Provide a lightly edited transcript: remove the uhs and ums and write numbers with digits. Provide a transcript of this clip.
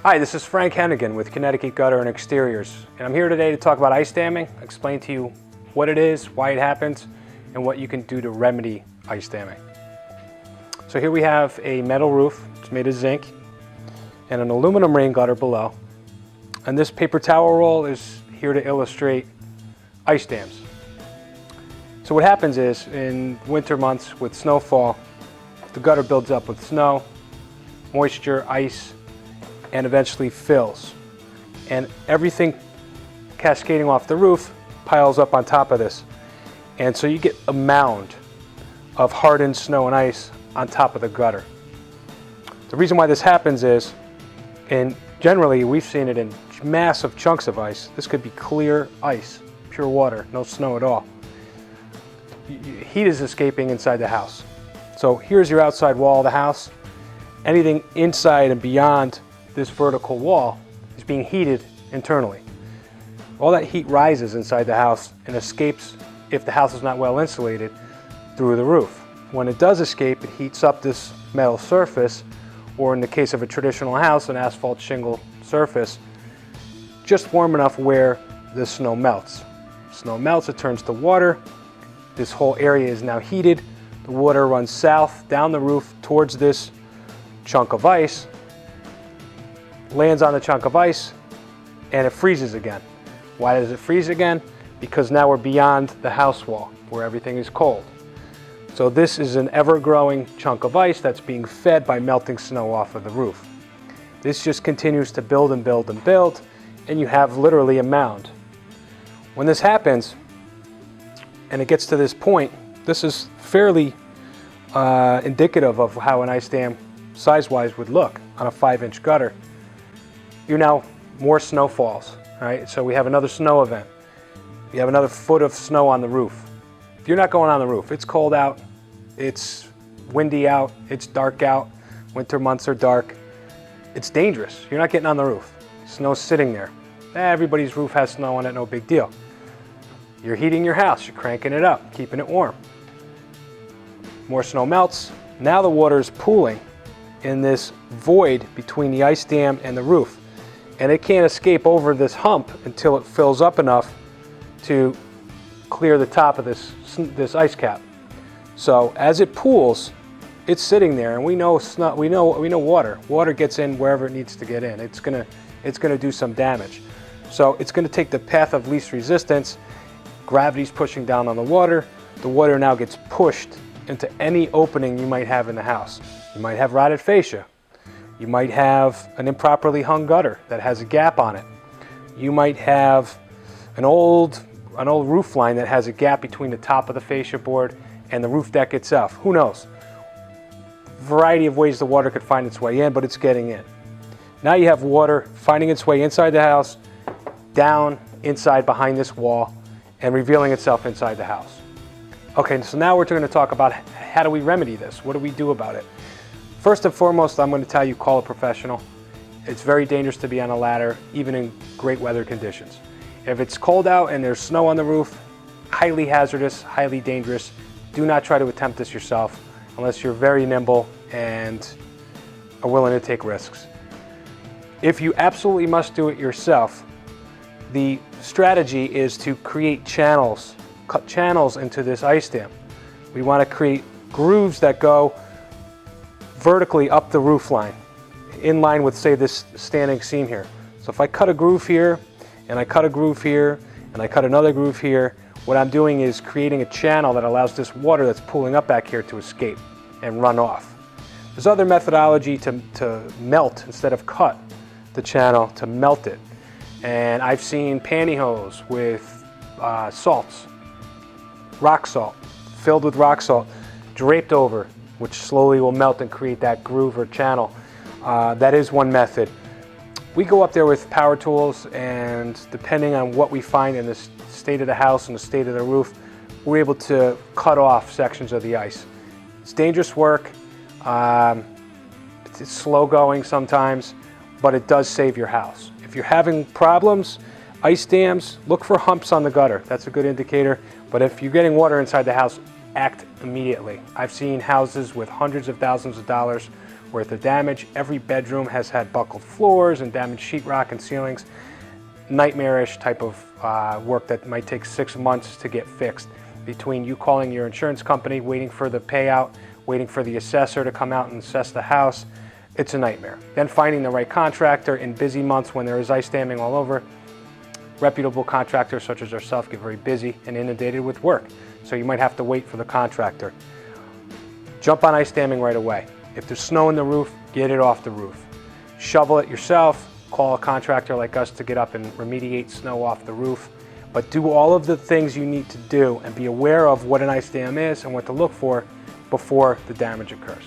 Hi, this is Frank Hennigan with Connecticut Gutter and Exteriors, and I'm here today to talk about ice damming, explain to you what it is, why it happens, and what you can do to remedy ice damming. So here we have a metal roof. It's made of zinc and an aluminum rain gutter below. And this paper towel roll is here to illustrate ice dams. So what happens is, in winter months with snowfall, the gutter builds up with snow, moisture, ice, and eventually fills. And everything cascading off the roof piles up on top of this. And so you get a mound of hardened snow and ice on top of the gutter. The reason why this happens is, and generally we've seen it in massive chunks of ice. This could be clear ice, pure water, no snow at all. Heat is escaping inside the house. So here's your outside wall of the house. Anything inside and beyond this vertical wall is being heated internally. All that heat rises inside the house and escapes, if the house is not well insulated, through the roof. When it does escape, it heats up this metal surface, or in the case of a traditional house, an asphalt shingle surface, just warm enough where the snow melts. Snow melts, it turns to water. This whole area is now heated. The water runs south down the roof towards this chunk of ice, lands on the chunk of ice, and it freezes again. Why does it freeze again? Because now we're beyond the house wall where everything is cold. So this is an ever-growing chunk of ice that's being fed by melting snow off of the roof. This just continues to build and build and build, and you have literally a mound. When this happens, and it gets to this point, this is fairly indicative of how an ice dam size-wise would look on a 5-inch gutter. You're now more snow falls, right? So we have another snow event. You have another foot of snow on the roof. If you're not going on the roof, it's cold out, it's windy out, it's dark out, winter months are dark, it's dangerous. You're not getting on the roof. Snow's sitting there. Everybody's roof has snow on it, no big deal. You're heating your house, you're cranking it up, keeping it warm. More snow melts. Now the water is pooling in this void between the ice dam and the roof. And it can't escape over this hump until it fills up enough to clear the top of this ice cap. So as it pools, it's sitting there, and we know water. Water gets in wherever it needs to get in. It's gonna do some damage. So it's gonna take the path of least resistance. Gravity's pushing down on the water. The water now gets pushed into any opening you might have in the house. You might have rotted fascia. You might have an improperly hung gutter that has a gap on it. You might have an old roof line that has a gap between the top of the fascia board and the roof deck itself. Who knows? Variety of ways the water could find its way in, but it's getting in. Now you have water finding its way inside the house, down inside behind this wall, and revealing itself inside the house. Okay, so now we're going to talk about how do we remedy this? What do we do about it? First and foremost, I'm going to tell you, call a professional. It's very dangerous to be on a ladder, even in great weather conditions. If it's cold out and there's snow on the roof, highly hazardous, highly dangerous. Do not try to attempt this yourself unless you're very nimble and are willing to take risks. If you absolutely must do it yourself, the strategy is to create channels, cut channels into this ice dam. We want to create grooves that go vertically up the roof line, in line with, say, this standing seam here. So if I cut a groove here, and I cut a groove here, and I cut another groove here, what I'm doing is creating a channel that allows this water that's pooling up back here to escape and run off. There's other methodology to melt instead of cut the channel, to melt it. And I've seen pantyhose with salts, rock salt, filled with rock salt, draped over, which slowly will melt and create that groove or channel. That is one method. We go up there with power tools, and depending on what we find in the state of the house and the state of the roof, we're able to cut off sections of the ice. It's dangerous work. It's slow going sometimes, but it does save your house. If you're having problems, ice dams, look for humps on the gutter. That's a good indicator. But if you're getting water inside the house, act immediately. I've seen houses with hundreds of thousands of dollars worth of damage. Every bedroom has had buckled floors and damaged sheetrock and ceilings. Nightmarish type of work that might take 6 months to get fixed. Between you calling your insurance company, waiting for the payout, waiting for the assessor to come out and assess the house, it's a nightmare. Then finding the right contractor in busy months when there is ice damming all over. Reputable contractors such as ourselves get very busy and inundated with work, so you might have to wait for the contractor. Jump on ice damming right away. If there's snow in the roof, get it off the roof. Shovel it yourself, call a contractor like us to get up and remediate snow off the roof. But do all of the things you need to do and be aware of what an ice dam is and what to look for before the damage occurs.